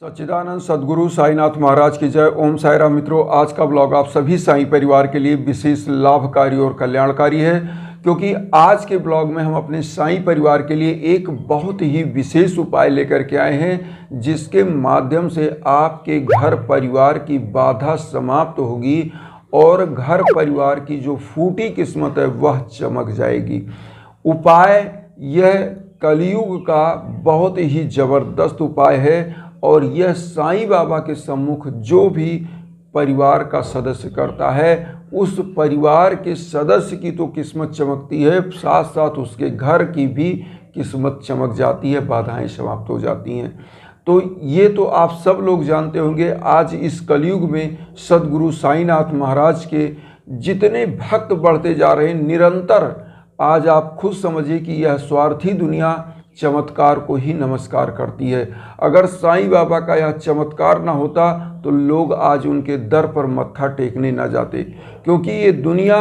सच्चिदानंद सद्गुरु साईनाथ महाराज की जय। ओम साई राम। मित्रों, आज का ब्लॉग आप सभी साईं परिवार के लिए विशेष लाभकारी और कल्याणकारी है, क्योंकि आज के ब्लॉग में हम अपने साईं परिवार के लिए एक बहुत ही विशेष उपाय लेकर के आए हैं, जिसके माध्यम से आपके घर परिवार की बाधा समाप्त होगी और घर परिवार की जो फूटी किस्मत है वह चमक जाएगी। उपाय यह कलयुग का बहुत ही ज़बरदस्त उपाय है और यह साईं बाबा के सम्मुख जो भी परिवार का सदस्य करता है, उस परिवार के सदस्य की तो किस्मत चमकती है, साथ साथ उसके घर की भी किस्मत चमक जाती है, बाधाएं समाप्त हो जाती हैं। तो ये तो आप सब लोग जानते होंगे। आज इस कलयुग में सद्गुरु साईनाथ महाराज के जितने भक्त बढ़ते जा रहे हैं निरंतर, आज आप खुद समझिए कि यह स्वार्थी दुनिया चमत्कार को ही नमस्कार करती है। अगर साईं बाबा का यह चमत्कार ना होता तो लोग आज उनके दर पर मत्था टेकने ना जाते, क्योंकि ये दुनिया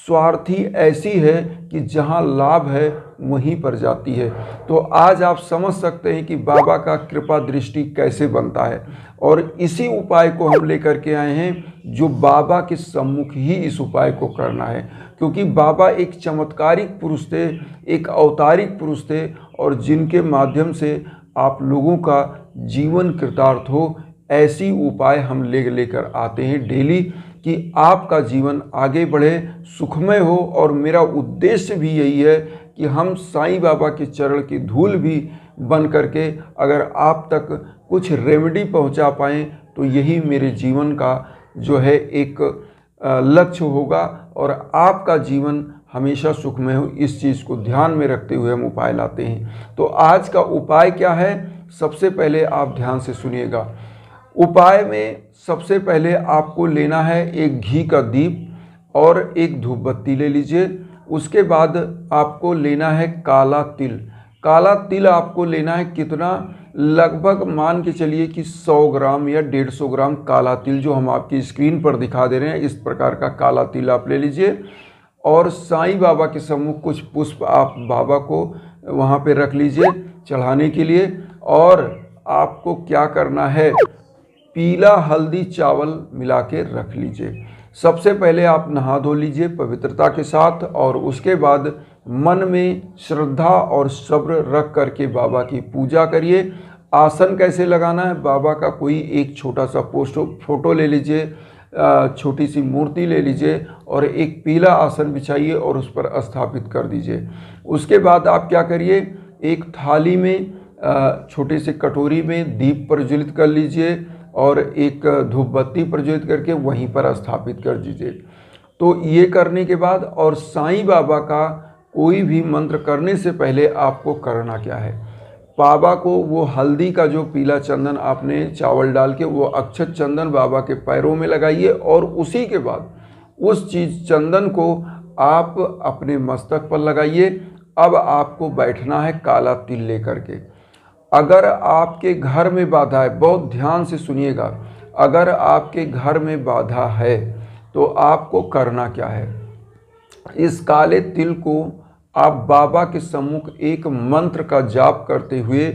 स्वार्थी ऐसी है कि जहाँ लाभ है वहीं पर जाती है। तो आज आप समझ सकते हैं कि बाबा का कृपा दृष्टि कैसे बनता है, और इसी उपाय को हम लेकर के आए हैं, जो बाबा के सम्मुख ही इस उपाय को करना है। क्योंकि बाबा एक चमत्कारिक पुरुष थे, एक अवतारिक पुरुष थे, और जिनके माध्यम से आप लोगों का जीवन कृतार्थ हो, ऐसी उपाय हम लेकर आते हैं डेली, कि आपका जीवन आगे बढ़े, सुखमय हो। और मेरा उद्देश्य भी यही है कि हम साईं बाबा के चरण की धूल भी बन करके अगर आप तक कुछ रेमेडी पहुंचा पाएँ तो यही मेरे जीवन का जो है एक लक्ष्य होगा, और आपका जीवन हमेशा सुखमय हो। इस चीज़ को ध्यान में रखते हुए हम उपाय लाते हैं। तो आज का उपाय क्या है, सबसे पहले आप ध्यान से सुनिएगा। उपाय में सबसे पहले आपको लेना है एक घी का दीप और एक धूप बत्ती ले लीजिए। उसके बाद आपको लेना है काला तिल। काला तिल आपको लेना है कितना, लगभग मान के चलिए कि 100 ग्राम या 150 ग्राम काला तिल, जो हम आपकी स्क्रीन पर दिखा दे रहे हैं, इस प्रकार का काला तिल आप ले लीजिए। और साईं बाबा के सम्मुख कुछ पुष्प आप बाबा को वहाँ पे रख लीजिए चढ़ाने के लिए। और आपको क्या करना है, पीला हल्दी चावल मिला के रख लीजिए। सबसे पहले आप नहा धो लीजिए पवित्रता के साथ, और उसके बाद मन में श्रद्धा और सब्र रख करके बाबा की पूजा करिए। आसन कैसे लगाना है, बाबा का कोई एक छोटा सा फोटो ले लीजिए, छोटी सी मूर्ति ले लीजिए और एक पीला आसन बिछाइए और उस पर स्थापित कर दीजिए। उसके बाद आप क्या करिए, एक थाली में छोटे से कटोरी में दीप प्रज्वलित कर लीजिए और एक धूप बत्ती प्रज्वलित करके वहीं पर स्थापित कर दीजिए। तो ये करने के बाद, और साईं बाबा का कोई भी मंत्र करने से पहले आपको करना क्या है, बाबा को वो हल्दी का जो पीला चंदन आपने चावल डाल के वो अक्षत चंदन बाबा के पैरों में लगाइए, और उसी के बाद उस चीज़ चंदन को आप अपने मस्तक पर लगाइए। अब आपको बैठना है काला तिल लेकर के। अगर आपके घर में बाधा है, बहुत ध्यान से सुनिएगा, अगर आपके घर में बाधा है तो आपको करना क्या है, इस काले तिल को आप बाबा के सम्मुख एक मंत्र का जाप करते हुए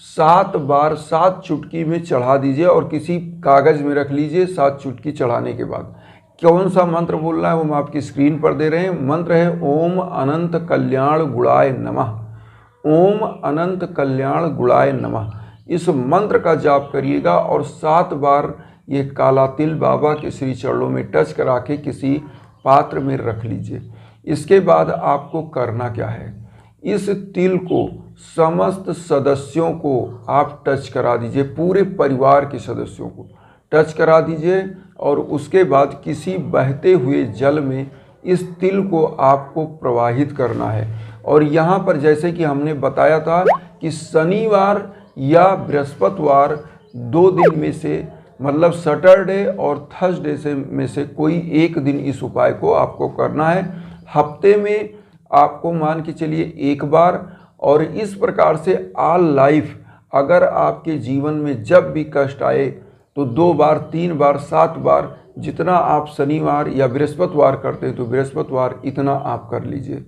7 बार 7 चुटकी में चढ़ा दीजिए और किसी कागज़ में रख लीजिए। 7 चुटकी चढ़ाने के बाद कौन सा मंत्र बोलना है वो हम आपकी स्क्रीन पर दे रहे हैं। मंत्र है ओम अनंत कल्याण गुणाय नमः। ओम अनंत कल्याण गुणाय नमः। इस मंत्र का जाप करिएगा और 7 बार ये काला तिल बाबा के श्री चरणों में टच करा के किसी पात्र में रख लीजिए। इसके बाद आपको करना क्या है, इस तिल को समस्त सदस्यों को आप टच करा दीजिए, पूरे परिवार के सदस्यों को टच करा दीजिए। और उसके बाद किसी बहते हुए जल में इस तिल को आपको प्रवाहित करना है। और यहाँ पर जैसे कि हमने बताया था कि शनिवार या बृहस्पतिवार 2 दिन में से, मतलब सैटरडे और थर्सडे में से कोई एक दिन इस उपाय को आपको करना है। हफ्ते में आपको मान के चलिए एक बार। और इस प्रकार से ऑल लाइफ, अगर आपके जीवन में जब भी कष्ट आए तो 2 बार 3 बार 7 बार, जितना आप शनिवार या बृहस्पतिवार करते हैं तो बृहस्पतिवार इतना आप कर लीजिए।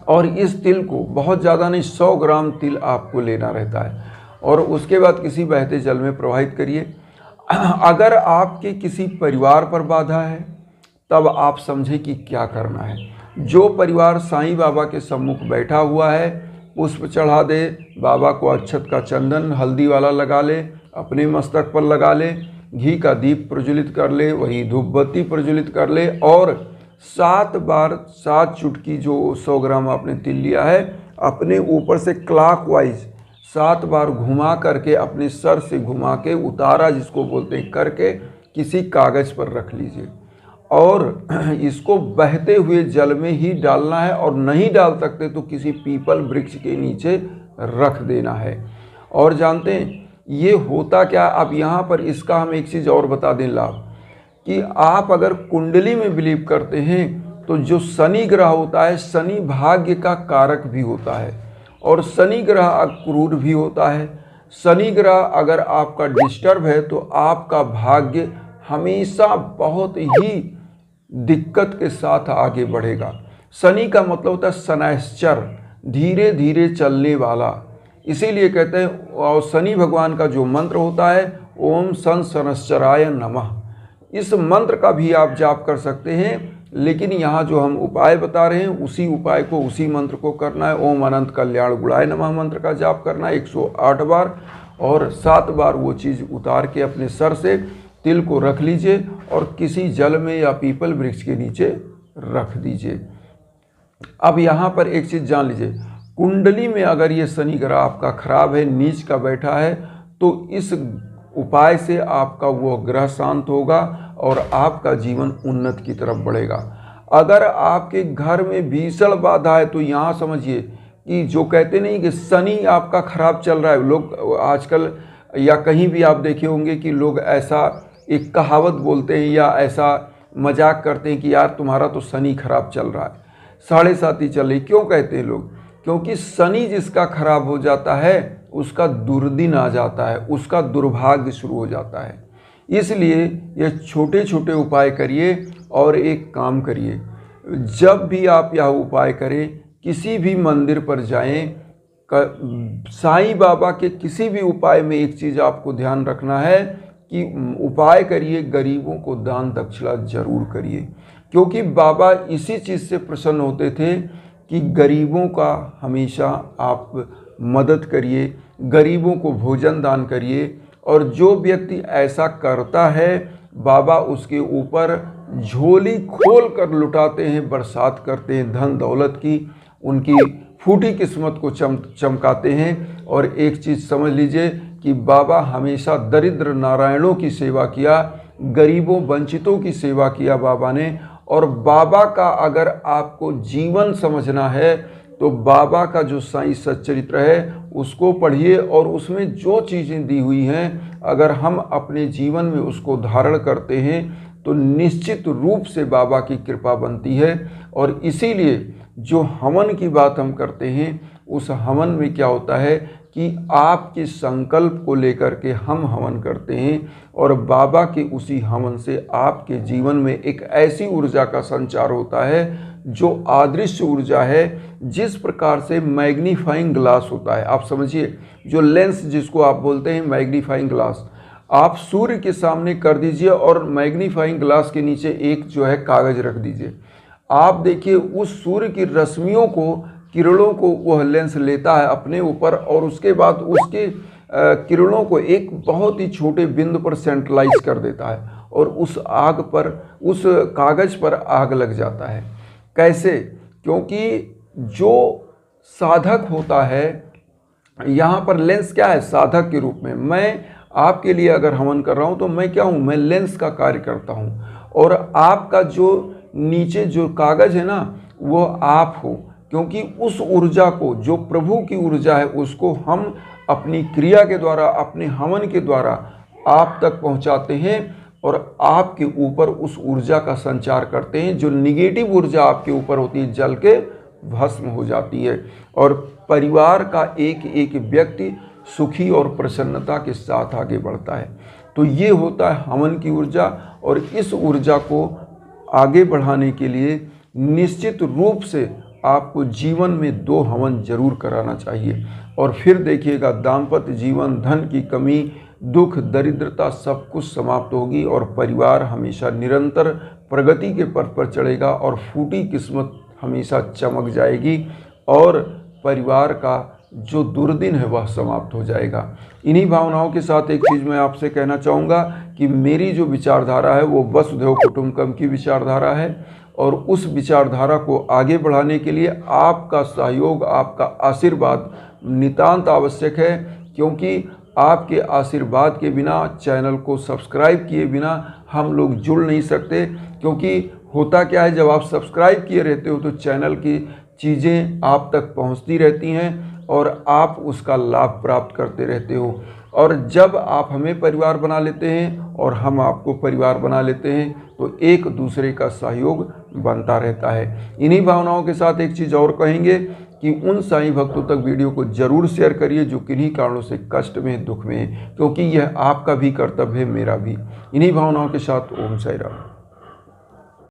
और इस तिल को बहुत ज़्यादा नहीं, 100 ग्राम तिल आपको लेना रहता है। और उसके बाद किसी बहते जल में प्रवाहित करिए। अगर आपके किसी परिवार पर बाधा है तब आप समझें कि क्या करना है। जो परिवार साईं बाबा के सम्मुख बैठा हुआ है, पुष्प चढ़ा दे, बाबा को अक्षत का चंदन हल्दी वाला लगा ले, अपने मस्तक पर लगा ले, घी का दीप प्रज्वलित कर ले, वही धूप बत्ती प्रज्वलित कर ले और 7 बार 7 चुटकी जो 100 ग्राम आपने तिल लिया है अपने ऊपर से क्लॉकवाइज 7 बार घुमा करके, अपने सर से घुमा के उतारा जिसको बोलते हैं करके किसी कागज़ पर रख लीजिए और इसको बहते हुए जल में ही डालना है और नहीं डाल सकते तो किसी पीपल वृक्ष के नीचे रख देना है। और जानते हैं ये होता क्या, अब यहाँ पर इसका हम एक चीज़ और बता दें लाभ, कि आप अगर कुंडली में बिलीव करते हैं तो जो शनि ग्रह होता है, शनि भाग्य का कारक भी होता है और शनि ग्रह क्रूर भी होता है। शनि ग्रह अगर आपका डिस्टर्ब है तो आपका भाग्य हमेशा बहुत ही दिक्कत के साथ आगे बढ़ेगा। शनि का मतलब होता है शनैश्चर, धीरे धीरे चलने वाला। इसीलिए कहते हैं, और शनि भगवान का जो मंत्र होता है ओम सन शनश्चराय नमः, इस मंत्र का भी आप जाप कर सकते हैं। लेकिन यहाँ जो हम उपाय बता रहे हैं उसी उपाय को, उसी मंत्र को करना है। ओम अनंत कल्याण गुणाय नमः मंत्र का जाप करना है 108 बार और 7 बार वो चीज़ उतार के अपने सर से तिल को रख लीजिए और किसी जल में या पीपल वृक्ष के नीचे रख दीजिए। अब यहाँ पर एक चीज़ जान लीजिए, कुंडली में अगर ये शनि ग्रह आपका खराब है, नीच का बैठा है, तो इस उपाय से आपका वो ग्रह शांत होगा और आपका जीवन उन्नति की तरफ बढ़ेगा। अगर आपके घर में भीषण बाधा है तो यहाँ समझिए कि जो कहते नहीं कि शनि आपका खराब चल रहा है, लोग आजकल या कहीं भी आप देखे होंगे कि लोग ऐसा एक कहावत बोलते हैं या ऐसा मजाक करते हैं कि यार तुम्हारा तो शनि खराब चल रहा है, 7.5 चल रही। क्यों कहते हैं लोग? क्योंकि शनि जिसका खराब हो जाता है उसका दुर्दिन आ जाता है, उसका दुर्भाग्य शुरू हो जाता है। इसलिए ये छोटे छोटे उपाय करिए और एक काम करिए, जब भी आप यह उपाय करें किसी भी मंदिर पर जाएं, साईं बाबा के किसी भी उपाय में एक चीज़ आपको ध्यान रखना है कि उपाय करिए, गरीबों को दान दक्षिणा जरूर करिए, क्योंकि बाबा इसी चीज़ से प्रसन्न होते थे कि गरीबों का हमेशा आप मदद करिए, गरीबों को भोजन दान करिए। और जो व्यक्ति ऐसा करता है बाबा उसके ऊपर झोली खोल कर लुटाते हैं, बरसात करते हैं धन दौलत की, उनकी फूटी किस्मत को चमकाते हैं। और एक चीज़ समझ लीजिए कि बाबा हमेशा दरिद्र नारायणों की सेवा किया, गरीबों वंचितों की सेवा किया बाबा ने। और बाबा का अगर आपको जीवन समझना है तो बाबा का जो साईं सच्चरित्र है उसको पढ़िए और उसमें जो चीज़ें दी हुई हैं अगर हम अपने जीवन में उसको धारण करते हैं तो निश्चित रूप से बाबा की कृपा बनती है। और इसीलिए जो हवन की बात हम करते हैं उस हवन में क्या होता है कि आपके संकल्प को लेकर के हम हवन करते हैं और बाबा के उसी हवन से आपके जीवन में एक ऐसी ऊर्जा का संचार होता है जो अदृश्य ऊर्जा है। जिस प्रकार से मैग्नीफाइंग ग्लास होता है, आप समझिए जो लेंस जिसको आप बोलते हैं मैग्नीफाइंग ग्लास, आप सूर्य के सामने कर दीजिए और मैग्नीफाइंग ग्लास के नीचे एक जो है कागज़ रख दीजिए। आप देखिए उस सूर्य की रश्मियों को, किरणों को वह लेंस लेता है अपने ऊपर और उसके बाद उसके किरणों को एक बहुत ही छोटे बिंदु पर सेंट्रलाइज कर देता है और उस आग पर, उस कागज़ पर आग लग जाता है। कैसे? क्योंकि जो साधक होता है, यहाँ पर लेंस क्या है? साधक के रूप में मैं आपके लिए अगर हवन कर रहा हूँ तो मैं क्या हूँ? मैं लेंस का कार्य करता हूँ और आपका जो नीचे जो कागज़ है ना वो आप हो, क्योंकि उस ऊर्जा को, जो प्रभु की ऊर्जा है, उसको हम अपनी क्रिया के द्वारा, अपने हवन के द्वारा आप तक पहुँचाते हैं और आपके ऊपर उस ऊर्जा का संचार करते हैं। जो निगेटिव ऊर्जा आपके ऊपर होती है जल के भस्म हो जाती है और परिवार का एक एक व्यक्ति सुखी और प्रसन्नता के साथ आगे बढ़ता है। तो ये होता है हवन की ऊर्जा। और इस ऊर्जा को आगे बढ़ाने के लिए निश्चित रूप से आपको जीवन में 2 हवन जरूर कराना चाहिए। और फिर देखिएगा दाम्पत्य जीवन, धन की कमी, दुख, दरिद्रता सब कुछ समाप्त होगी और परिवार हमेशा निरंतर प्रगति के पथ पर चढ़ेगा और फूटी किस्मत हमेशा चमक जाएगी और परिवार का जो दुर्दिन है वह समाप्त हो जाएगा। इन्हीं भावनाओं के साथ एक चीज़ मैं आपसे कहना चाहूँगा कि मेरी जो विचारधारा है वो वसुधैव कुटुम्बकम की विचारधारा है और उस विचारधारा को आगे बढ़ाने के लिए आपका सहयोग, आपका आशीर्वाद नितांत आवश्यक है, क्योंकि आपके आशीर्वाद के बिना, चैनल को सब्सक्राइब किए बिना हम लोग जुड़ नहीं सकते। क्योंकि होता क्या है, जब आप सब्सक्राइब किए रहते हो तो चैनल की चीज़ें आप तक पहुंचती रहती हैं और आप उसका लाभ प्राप्त करते रहते हो। और जब आप हमें परिवार बना लेते हैं और हम आपको परिवार बना लेते हैं तो एक दूसरे का सहयोग बनता रहता है। इन्हीं भावनाओं के साथ एक चीज़ और कहेंगे कि उन साईं भक्तों तक वीडियो को जरूर शेयर करिए जो किन्हीं कारणों से कष्ट में, दुख में है, क्योंकि यह आपका भी कर्तव्य है, मेरा भी। इन्हीं भावनाओं के साथ ओम साईं राम।